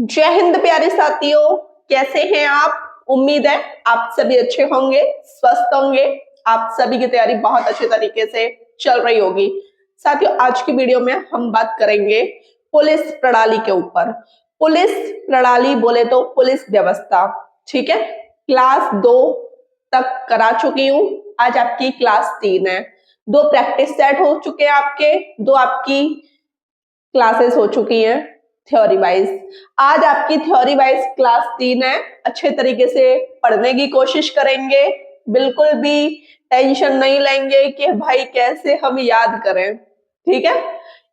जय हिंद प्यारे साथियों, कैसे हैं आप। उम्मीद है आप सभी अच्छे होंगे, स्वस्थ होंगे। आप सभी की तैयारी बहुत अच्छे तरीके से चल रही होगी। साथियों, आज की वीडियो में हम बात करेंगे पुलिस प्रणाली के ऊपर। पुलिस प्रणाली बोले तो पुलिस व्यवस्था, ठीक है। क्लास 2 तक करा चुकी हूँ, आज आपकी क्लास 3 है। 2 प्रैक्टिस सेट हो चुके हैं आपके, 2 आपकी क्लासेस हो चुकी हैं थ्योरी वाइज। आज आपकी थ्योरी वाइज क्लास 3 है। अच्छे तरीके से पढ़ने की कोशिश करेंगे, बिल्कुल भी टेंशन नहीं लेंगे कि भाई कैसे हम याद करें, ठीक है।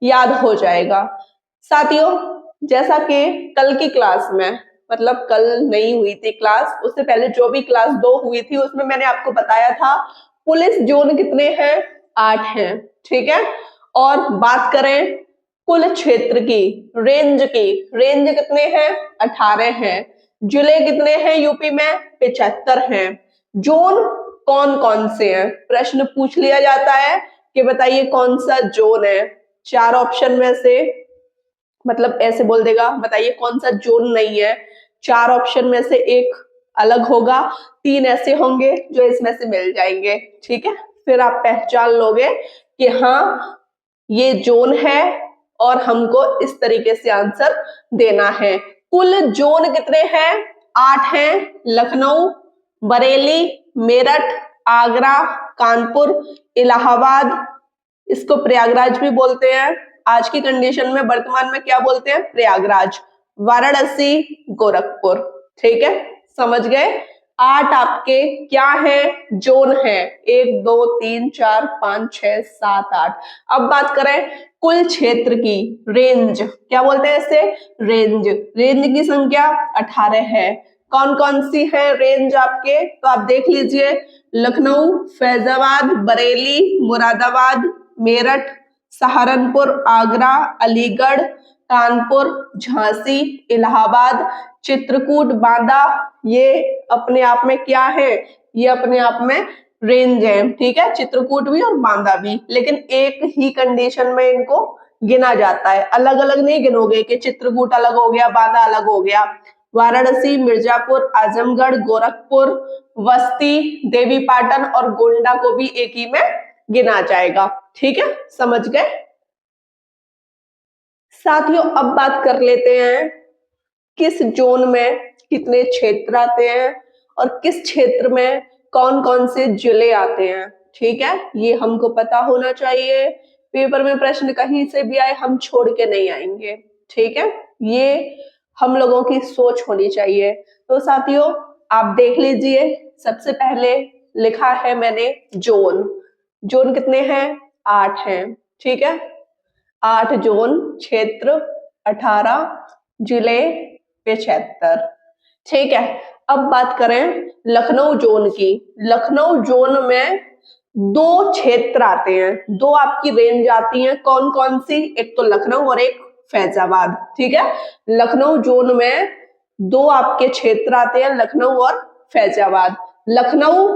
याद हो जाएगा। साथियों, जैसा कि कल की क्लास में, मतलब कल नहीं हुई थी क्लास, उससे पहले जो भी क्लास 2 हुई थी उसमें मैंने आपको बताया था पुलिस जोन कितने हैं, 8 हैं, ठीक है। और बात करें कुल क्षेत्र की, रेंज कितने हैं, 18 हैं। जिले कितने हैं यूपी में, 75 हैं। जोन कौन कौन से हैं, प्रश्न पूछ लिया जाता है कि बताइए कौन सा जोन है। 4 ऑप्शन में से, मतलब ऐसे बोल देगा बताइए कौन सा जोन नहीं है। 4 ऑप्शन में से एक अलग होगा, 3 ऐसे होंगे जो इसमें से मिल जाएंगे, ठीक है। फिर आप पहचान लोगे कि हाँ ये जोन है और हमको इस तरीके से आंसर देना है। कुल जोन कितने हैं, 8 हैं। लखनऊ, बरेली, मेरठ, आगरा, कानपुर, इलाहाबाद, इसको प्रयागराज भी बोलते हैं। आज की कंडीशन में वर्तमान में क्या बोलते हैं, प्रयागराज, वाराणसी, गोरखपुर, ठीक है। समझ गए। 8 आपके क्या है, जोन है। 1 2 3 4 5 6 7 8। अब बात करें कुल क्षेत्र की, रेंज क्या बोलते हैं इसे, रेंज की संख्या 18 है। कौन कौन सी है रेंज आपके, तो आप देख लीजिए। लखनऊ, फैजाबाद, बरेली, मुरादाबाद, मेरठ, सहारनपुर, आगरा, अलीगढ़, कानपुर, झांसी, इलाहाबाद, चित्रकूट, बांदा, ये अपने आप में क्या है, ये अपने आप में रेंज है, ठीक है। चित्रकूट भी और बांदा भी, लेकिन एक ही कंडीशन में इनको गिना जाता है, अलग अलग नहीं गिनोगे कि चित्रकूट अलग हो गया, बांदा अलग हो गया। वाराणसी, मिर्जापुर, आजमगढ़, गोरखपुर, बस्ती, देवीपाटन और गोंडा को भी एक ही में गिना जाएगा, ठीक है। समझ गए। साथियों, अब बात कर लेते हैं किस जोन में कितने क्षेत्र आते हैं और किस क्षेत्र में कौन कौन से जिले आते हैं, ठीक है। ये हमको पता होना चाहिए। पेपर में प्रश्न कहीं से भी आए हम छोड़ के नहीं आएंगे, ठीक है। ये हम लोगों की सोच होनी चाहिए। तो साथियों, आप देख लीजिए, सबसे पहले लिखा है मैंने जोन कितने हैं, 8 हैं, ठीक है। 8 जोन, क्षेत्र 18, जिले 75, ठीक है। अब बात करें लखनऊ जोन की। लखनऊ जोन में 2 क्षेत्र आते हैं, 2 आपकी रेंज आती हैं। कौन कौन सी, एक तो लखनऊ और एक फैजाबाद, ठीक है। लखनऊ जोन में 2 आपके क्षेत्र आते हैं, लखनऊ और फैजाबाद। लखनऊ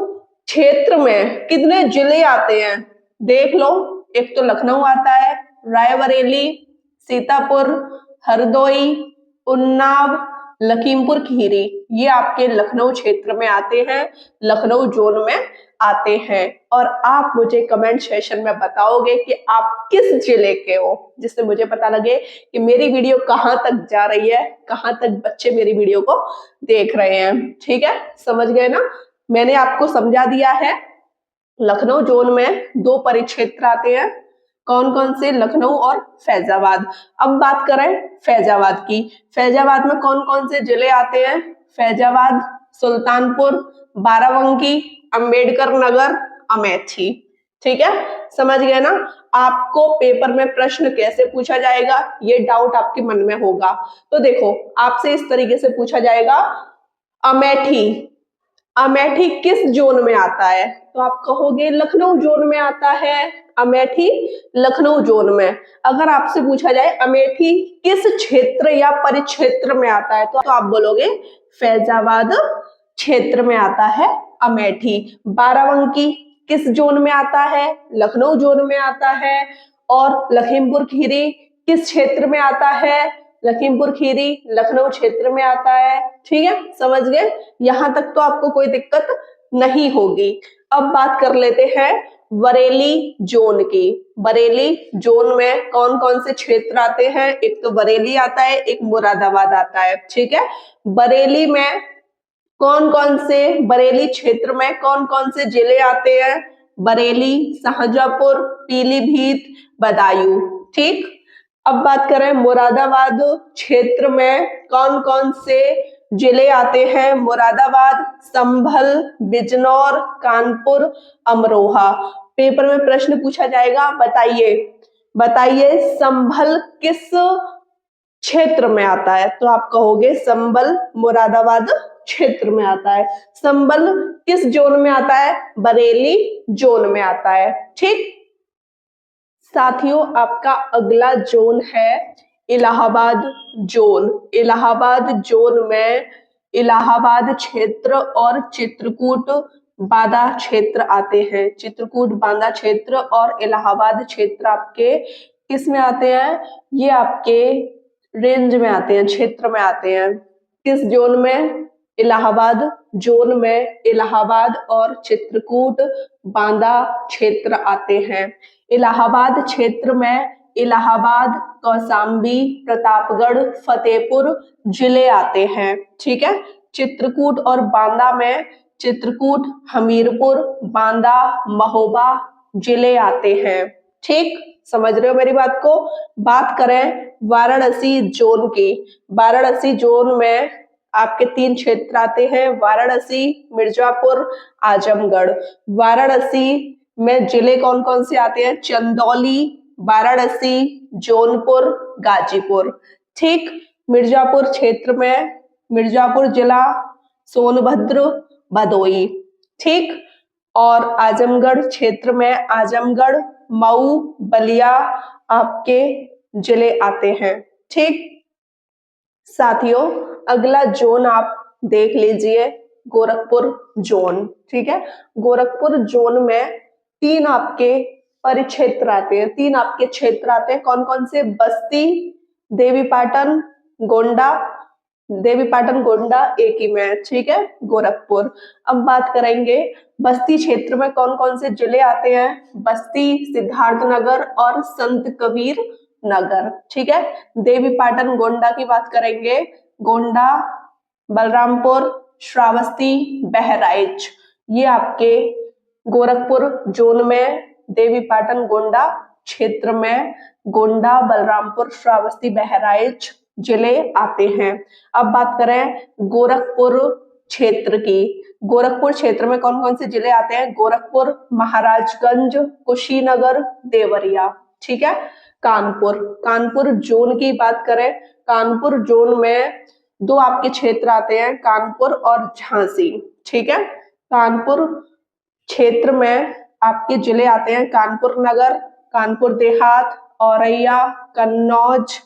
क्षेत्र में कितने जिले आते हैं, देख लो। एक तो लखनऊ आता है, रायबरेली, सीतापुर, हरदोई, उन्नाव, लखीमपुर खीरी, ये आपके लखनऊ क्षेत्र में आते हैं, लखनऊ जोन में आते हैं। और आप मुझे कमेंट सेशन में बताओगे कि आप किस जिले के हो, जिससे मुझे पता लगे कि मेरी वीडियो कहाँ तक जा रही है, कहाँ तक बच्चे मेरी वीडियो को देख रहे हैं, ठीक है। समझ गए ना, मैंने आपको समझा दिया है। लखनऊ जोन में 2 परिक्षेत्र आते हैं, कौन कौन से, लखनऊ और फैजाबाद। अब बात करें फैजाबाद की। फैजाबाद में कौन कौन से जिले आते हैं, फैजाबाद, सुल्तानपुर, बाराबंकी, अंबेडकर नगर, अमेठी, ठीक है। समझ गए ना। आपको पेपर में प्रश्न कैसे पूछा जाएगा, ये डाउट आपके मन में होगा। तो देखो, आपसे इस तरीके से पूछा जाएगा, अमेठी किस जोन में आता है, तो आप कहोगे लखनऊ जोन में आता है, अमेठी लखनऊ जोन में। अगर आपसे पूछा जाए अमेठी किस क्षेत्र या परिक्षेत्र में आता है, तो आप बोलोगे फैजाबाद क्षेत्र में आता है अमेठी। बाराबंकी किस जोन में आता है, लखनऊ जोन में आता है। और लखीमपुर खीरी किस क्षेत्र में आता है, लखीमपुर खीरी लखनऊ क्षेत्र में आता है। ठीक है, समझ गए? यहां तक तो आपको कोई दिक्कत नहीं होगी। अब बात कर लेते हैं बरेली जोन की। बरेली जोन में कौन कौन से क्षेत्र आते हैं? एक तो बरेली आता है, एक मुरादाबाद आता है। ठीक है, बरेली में कौन कौन से, बरेली क्षेत्र में कौन कौन से जिले आते हैं? बरेली, शाहजहांपुर, पीलीभीत, बदायूं। ठीक, अब बात करें मुरादाबाद क्षेत्र में कौन कौन से जिले आते हैं? मुरादाबाद, संभल, बिजनौर, कानपुर, अमरोहा। पेपर में प्रश्न पूछा जाएगा, बताइए बताइए संभल किस क्षेत्र में आता है? तो आप कहोगे संभल मुरादाबाद क्षेत्र में आता है। संभल किस जोन में आता है? बरेली जोन में आता है। ठीक साथियों, आपका अगला जोन है इलाहाबाद जोन। इलाहाबाद जोन में इलाहाबाद क्षेत्र और चित्रकूट बांदा क्षेत्र आते हैं। चित्रकूट बांदा क्षेत्र और इलाहाबाद क्षेत्र आपके किस में आते हैं? ये आपके रेंज में आते हैं, क्षेत्र में आते हैं। किस जोन में? इलाहाबाद जोन में इलाहाबाद और चित्रकूट बांदा क्षेत्र आते हैं। इलाहाबाद क्षेत्र में इलाहाबाद, कौशाम्बी, प्रतापगढ़, फतेहपुर जिले आते हैं। ठीक है, चित्रकूट और बांदा में चित्रकूट, हमीरपुर, बांदा, महोबा जिले आते हैं। ठीक, समझ रहे हो मेरी बात को? बात करें वाराणसी जोन की। वाराणसी जोन में आपके 3 क्षेत्र आते हैं, वाराणसी, मिर्जापुर, आजमगढ़। वाराणसी में जिले कौन कौन से आते हैं? चंदौली, वाराणसी, जौनपुर, गाजीपुर। ठीक, मिर्जापुर क्षेत्र में मिर्जापुर जिला, सोनभद्र, भदोई। ठीक, और आजमगढ़ क्षेत्र में आजमगढ़, मऊ, बलिया आपके जिले आते हैं। ठीक साथियों, अगला जोन आप देख लीजिए, गोरखपुर जोन। ठीक है, गोरखपुर जोन में 3 आपके परिक्षेत्र आते हैं। 3 आपके क्षेत्र आते हैं। कौन कौन से? बस्ती, देवीपाटन, गोंडा। देवीपाटन गोंडा एक ही में। ठीक है, गोरखपुर। अब बात करेंगे बस्ती क्षेत्र में कौन कौन से जिले आते हैं? बस्ती, सिद्धार्थनगर और संत कबीर नगर। ठीक है, देवीपाटन गोंडा की बात करेंगे, गोंडा, बलरामपुर, श्रावस्ती, बहराइच। ये आपके गोरखपुर जोन में देवीपाटन गोंडा क्षेत्र में गोंडा, बलरामपुर, श्रावस्ती, बहराइच जिले आते हैं। अब बात करें गोरखपुर क्षेत्र की। गोरखपुर क्षेत्र में कौन कौन से जिले आते हैं? गोरखपुर, महाराजगंज, कुशीनगर, देवरिया। ठीक है, कानपुर। कानपुर जोन की बात करें, कानपुर जोन में 2 आपके क्षेत्र आते हैं, कानपुर और झांसी। ठीक है, कानपुर क्षेत्र में आपके जिले आते हैं कानपुर नगर, कानपुर देहात, औरैया, कन्नौज,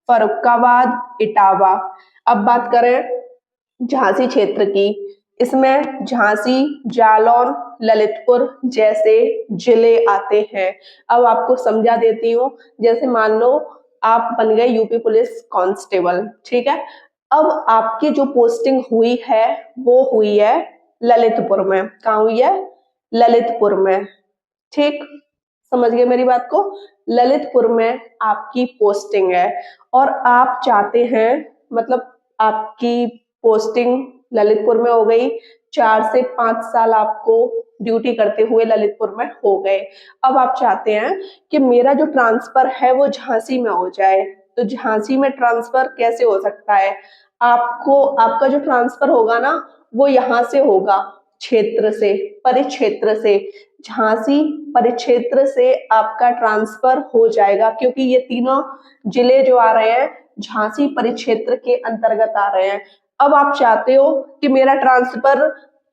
फर्रुखाबाद, इटावा। अब बात करें झांसी क्षेत्र की। इसमें झांसी, जालौन, ललितपुर जैसे जिले आते हैं। अब आपको समझा देती हूँ। जैसे मान लो आप बन गए यूपी पुलिस कांस्टेबल। ठीक है, अब आपकी जो पोस्टिंग हुई है वो हुई है ललितपुर में। कहाँ हुई है? ललितपुर में। ठीक, समझ गए मेरी बात को? ललितपुर में आपकी पोस्टिंग है और आप चाहते हैं, मतलब आपकी पोस्टिंग ललितपुर में हो गई, 4 से 5 साल आपको ड्यूटी करते हुए ललितपुर में हो गए। अब आप चाहते हैं कि मेरा जो ट्रांसफर है वो झांसी में हो जाए। तो झांसी में ट्रांसफर कैसे हो सकता है? आपको, आपका जो ट्रांसफर होगा ना वो यहाँ से होगा, क्षेत्र से, परिक्षेत्र से। झांसी परिक्षेत्र से आपका ट्रांसफर हो जाएगा, क्योंकि ये तीनों जिले जो आ रहे हैं झांसी परिक्षेत्र के अंतर्गत आ रहे हैं। अब आप चाहते हो कि मेरा ट्रांसफर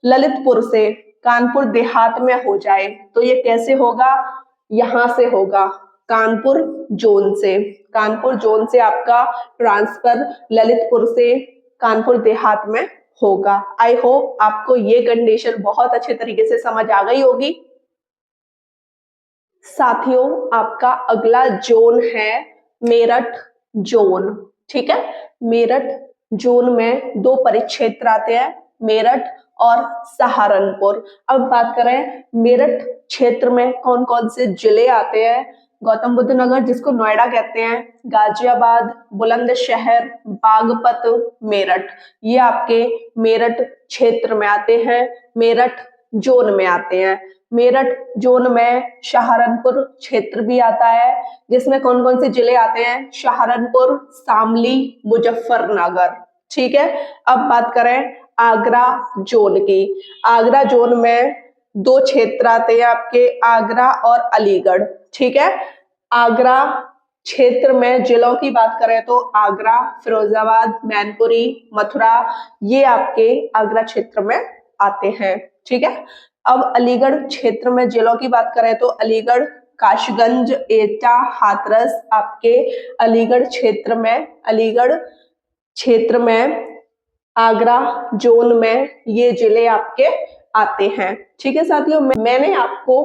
ललितपुर से कानपुर देहात में हो जाए, तो ये कैसे होगा? यहाँ से होगा, कानपुर जोन से। कानपुर जोन से आपका ट्रांसफर ललितपुर से कानपुर देहात में होगा। आई होप आपको ये कंडीशन बहुत अच्छे तरीके से समझ आ गई होगी। साथियों, आपका अगला जोन है मेरठ जोन। ठीक है। मेरठ जोन में दो परिक्षेत्र आते हैं, मेरठ और सहारनपुर। अब बात करें मेरठ क्षेत्र में कौन कौन से जिले आते हैं। गौतम बुद्ध नगर जिसको नोएडा कहते हैं, गाजियाबाद, बुलंदशहर, बागपत, मेरठ, ये आपके मेरठ क्षेत्र में आते हैं, मेरठ जोन में आते हैं। मेरठ जोन में सहारनपुर क्षेत्र भी आता है, जिसमें कौन कौन से जिले आते हैं, सहारनपुर, शामली, मुजफ्फरनगर। ठीक है। अब बात करें आगरा जोन की। आगरा जोन में दो क्षेत्र आते हैं आपके, आगरा और अलीगढ़। ठीक है। आगरा क्षेत्र में जिलों की बात करें तो आगरा, फिरोजाबाद, मैनपुरी, मथुरा, ये आपके आगरा क्षेत्र में आते हैं। ठीक है। अब अलीगढ़ क्षेत्र में जिलों की बात करें तो अलीगढ़, काशगंज, एटा, हाथरस आपके अलीगढ़ क्षेत्र में, अलीगढ़ क्षेत्र में आगरा जोन में ये जिले आपके आते हैं। ठीक है साथियों, मैंने आपको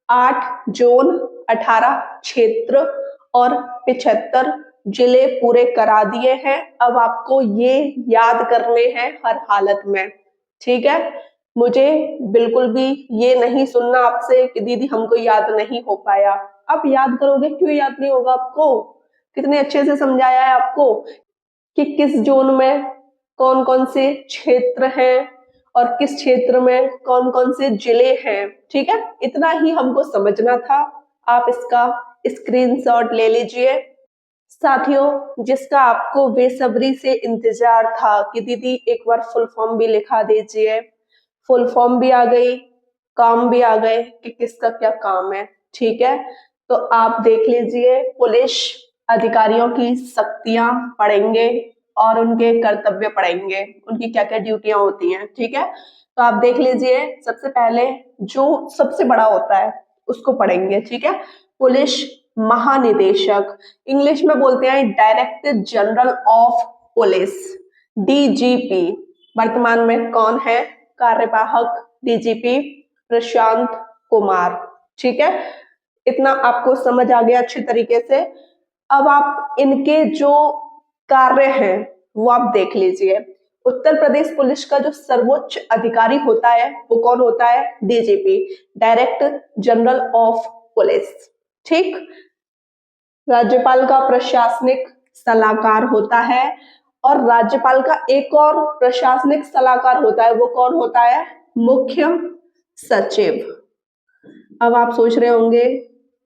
8 जोन, 18 क्षेत्र और 75 जिले पूरे करा दिए हैं। अब आपको ये याद करने हैं हर हालत में। ठीक है। मुझे बिल्कुल भी ये नहीं सुनना आपसे कि दीदी हमको याद नहीं हो पाया। आप याद करोगे, क्यों याद नहीं होगा आपको? कितने अच्छे से समझाया है आपको कि किस जोन में कौन कौन से क्षेत्र हैं और किस क्षेत्र में कौन कौन से जिले हैं। ठीक है, इतना ही हमको समझना था। आप इसका स्क्रीनशॉट ले लीजिए। साथियों, जिसका आपको बेसब्री से इंतजार था कि दीदी एक बार फुल फॉर्म भी लिखा दीजिए, फुल फॉर्म भी आ गई, काम भी आ गए कि किसका क्या काम है। ठीक है, तो आप देख लीजिए, पुलिस अधिकारियों की शक्तियां पढ़ेंगे और उनके कर्तव्य पढ़ेंगे, उनकी क्या क्या ड्यूटियां होती हैं। ठीक है, तो आप देख लीजिए, सबसे पहले जो सबसे बड़ा होता है उसको पढ़ेंगे। ठीक है, पुलिस महानिदेशक, इंग्लिश में बोलते हैं director general of police, DGP. वर्तमान में कौन है? कार्यवाहक डीजीपी प्रशांत कुमार। ठीक है, इतना आपको समझ आ गया अच्छे तरीके से। अब आप इनके जो कार्य हैं वो आप देख लीजिए। उत्तर प्रदेश पुलिस का जो सर्वोच्च अधिकारी होता है वो कौन होता है? DGP, director general of police. ठीक। राज्यपाल का प्रशासनिक सलाहकार होता है, और राज्यपाल का एक और प्रशासनिक सलाहकार होता है, वो कौन होता है? मुख्य सचिव। अब आप सोच रहे होंगे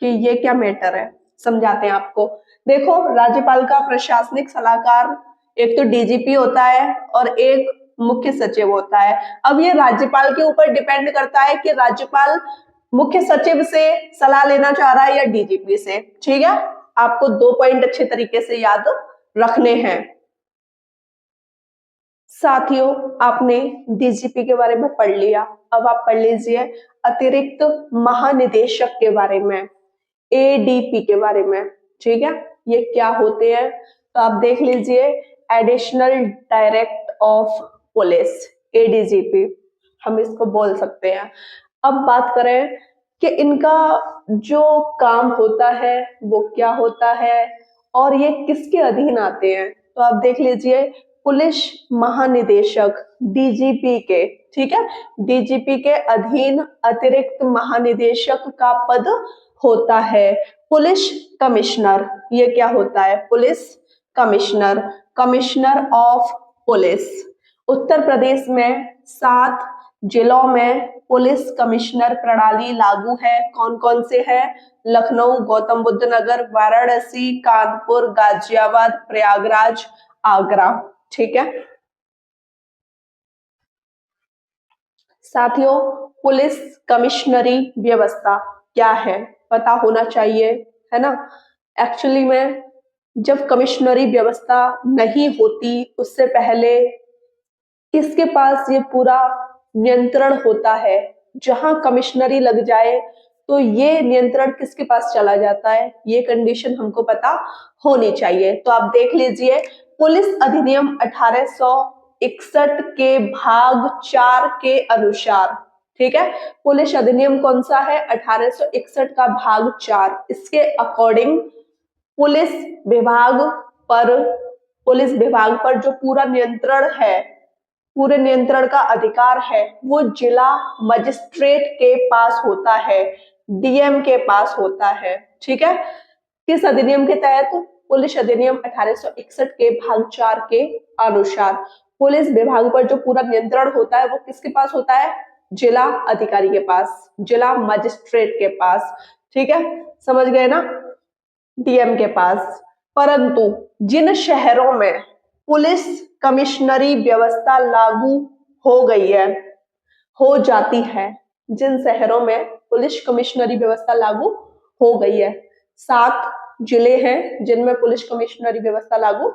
कि ये क्या मैटर है, समझाते हैं आपको। देखो, राज्यपाल का प्रशासनिक सलाहकार एक तो डीजीपी होता है और एक मुख्य सचिव होता है। अब ये राज्यपाल के ऊपर डिपेंड करता है कि राज्यपाल मुख्य सचिव से सलाह लेना चाह रहा है या डीजीपी से। ठीक है, आपको 2 पॉइंट अच्छे तरीके से याद रखने हैं। साथियों, आपने डीजीपी के बारे में पढ़ लिया, अब आप पढ़ लीजिए अतिरिक्त महानिदेशक के बारे में, एडीपी के बारे में। ठीक है, ये क्या होते हैं तो आप देख लीजिए, additional director of police, ADGP हम इसको बोल सकते हैं। अब बात करें कि इनका जो काम होता है वो क्या होता है और ये किसके अधीन आते हैं, तो आप देख लीजिए, पुलिस महानिदेशक डीजीपी के, ठीक है, डीजीपी के अधीन अतिरिक्त महानिदेशक का पद होता है। पुलिस कमिश्नर, ये क्या होता है? Police commissioner, commissioner of police. Uttar Pradesh में 7 जिलों में पुलिस कमिश्नर प्रणाली लागू है। कौन कौन से हैं? लखनऊ, गौतम बुद्ध नगर, वाराणसी, कानपुर, गाजियाबाद, प्रयागराज, आगरा। ठीक है साथियों, पुलिस कमिश्नरी व्यवस्था क्या है पता होना चाहिए, है ना। एक्चुअली में जब कमिश्नरी व्यवस्था नहीं होती उससे पहले किसके पास ये पूरा नियंत्रण होता है? जहां कमिश्नरी लग जाए तो ये नियंत्रण किसके पास चला जाता है? ये कंडीशन हमको पता होनी चाहिए। तो आप देख लीजिए, पुलिस अधिनियम 1861 के भाग 4 के अनुसार, ठीक है, पुलिस अधिनियम कौन सा है? 1861 का भाग 4। इसके अकॉर्डिंग पुलिस विभाग पर पुलिस विभाग पर जो पूरा नियंत्रण है, पूरे नियंत्रण का अधिकार है, वो जिला मजिस्ट्रेट के पास होता है, डीएम के पास होता है। ठीक है। किस अधिनियम के तहत? पुलिस अधिनियम 1861 के भाग 4 के अनुसार पुलिस विभाग पर जो पूरा नियंत्रण होता है वो किसके पास होता है? जिला अधिकारी के पास, जिला मजिस्ट्रेट के पास। ठीक है, समझ गए ना? डीएम के पास। परंतु जिन शहरों में पुलिस कमिश्नरी व्यवस्था लागू हो गई है, हो जाती है, जिन शहरों में पुलिस कमिश्नरी व्यवस्था लागू हो गई है, 7 जिले हैं जिनमें पुलिस कमिश्नरी व्यवस्था लागू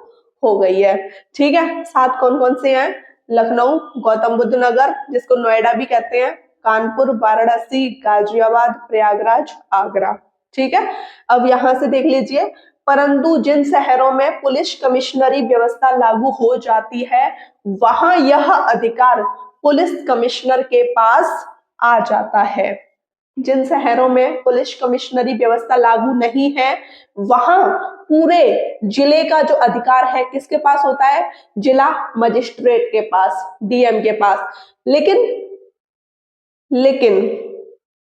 हो गई है। ठीक है, 7 कौन कौन से हैं? लखनऊ, गौतम बुद्ध नगर जिसको नोएडा भी कहते हैं, कानपुर, वाराणसी, गाजियाबाद, प्रयागराज, आगरा। ठीक है, अब यहां से देख लीजिए, परंतु जिन शहरों में पुलिस कमिश्नरी व्यवस्था लागू हो जाती है वहां यह अधिकार पुलिस कमिश्नर के पास आ जाता है। जिन शहरों में पुलिस कमिश्नरी व्यवस्था लागू नहीं है वहां पूरे जिले का जो अधिकार है किसके पास होता है? जिला मजिस्ट्रेट के पास, डीएम के पास। लेकिन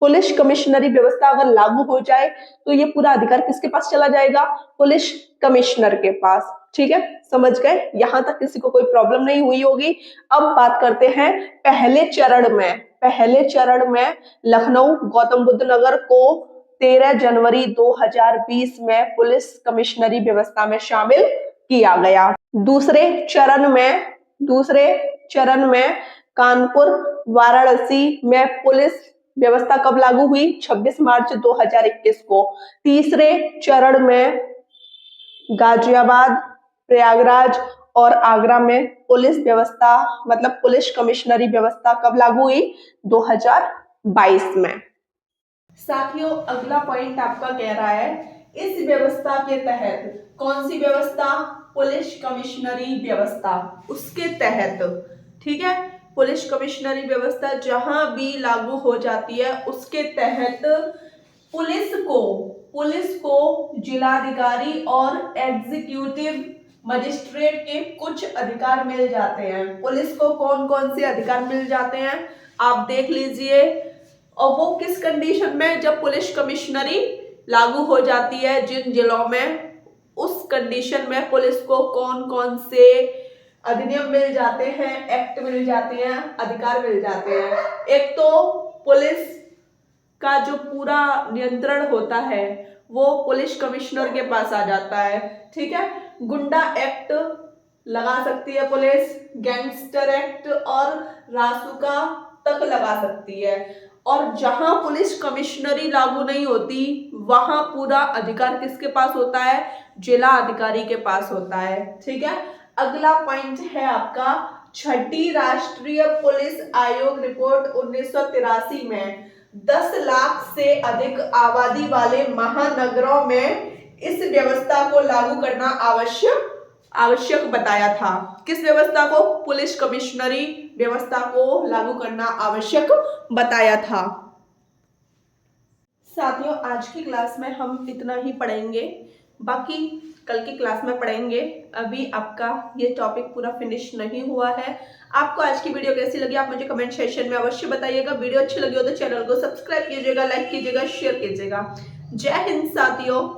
पुलिस कमिश्नरी व्यवस्था अगर लागू हो जाए तो ये पूरा अधिकार किसके पास चला जाएगा? पुलिस कमिश्नर के पास। ठीक है, समझ गए? यहां तक किसी को कोई प्रॉब्लम नहीं हुई होगी। अब बात करते हैं पहले चरण में। पहले चरण में लखनऊ, गौतम बुद्ध नगर को 13 जनवरी 2020 में पुलिस कमिश्नरी व्यवस्था में शामिल किया गया। दूसरे चरण में कानपुर, वाराणसी में पुलिस व्यवस्था कब लागू हुई? 26 मार्च 2021 को। तीसरे चरण में गाजियाबाद, प्रयागराज और आगरा में पुलिस व्यवस्था मतलब पुलिस कमिश्नरी व्यवस्था कब लागू हुई? 2022 में। साथियों, अगला पॉइंट आपका कह रहा है इस व्यवस्था के तहत, कौन सी व्यवस्था? पुलिस कमिश्नरी व्यवस्था, उसके तहत। ठीक है, पुलिस कमिश्नरी व्यवस्था जहां भी लागू हो जाती है उसके तहत पुलिस को जिलाधिकारी और एग्जीक्यूटिव मजिस्ट्रेट के कुछ अधिकार मिल जाते हैं। पुलिस को कौन कौन से अधिकार मिल जाते हैं आप देख लीजिए, और वो किस कंडीशन में? जब पुलिस कमिश्नरी लागू हो जाती है जिन जिलों में, उस कंडीशन में पुलिस को कौन कौन से अधिनियम मिल जाते हैं, एक्ट मिल जाते हैं, अधिकार मिल जाते हैं। एक तो पुलिस का जो पूरा नियंत्रण होता है वो पुलिस कमिश्नर के पास आ जाता है। ठीक है, गुंडा एक्ट लगा सकती है पुलिस, गैंगस्टर एक्ट और रासुका तक लगा सकती है। और जहां पुलिस कमिश्नरी लागू नहीं होती वहां पूरा अधिकार किसके पास होता है? जिला अधिकारी के पास होता है। ठीक है, अगला पॉइंट है आपका 6ठी राष्ट्रीय पुलिस आयोग रिपोर्ट 1983 में 10 लाख से अधिक आबादी वाले महानगरों में इस व्यवस्था को लागू करना आवश्यक बताया था। किस व्यवस्था को? पुलिस कमिश्नरी व्यवस्था को लागू करना आवश्यक बताया था। साथियों, आज की क्लास में हम इतना ही पढ़ेंगे, बाकी कल की क्लास में पढ़ेंगे। अभी आपका ये टॉपिक पूरा फिनिश नहीं हुआ है। आपको आज की वीडियो कैसी लगी आप मुझे कमेंट सेक्शन में अवश्य बताइएगा। वीडियो अच्छी लगी हो तो चैनल को सब्सक्राइब कीजिएगा, लाइक कीजिएगा, शेयर कीजिएगा। जय हिंद साथियों।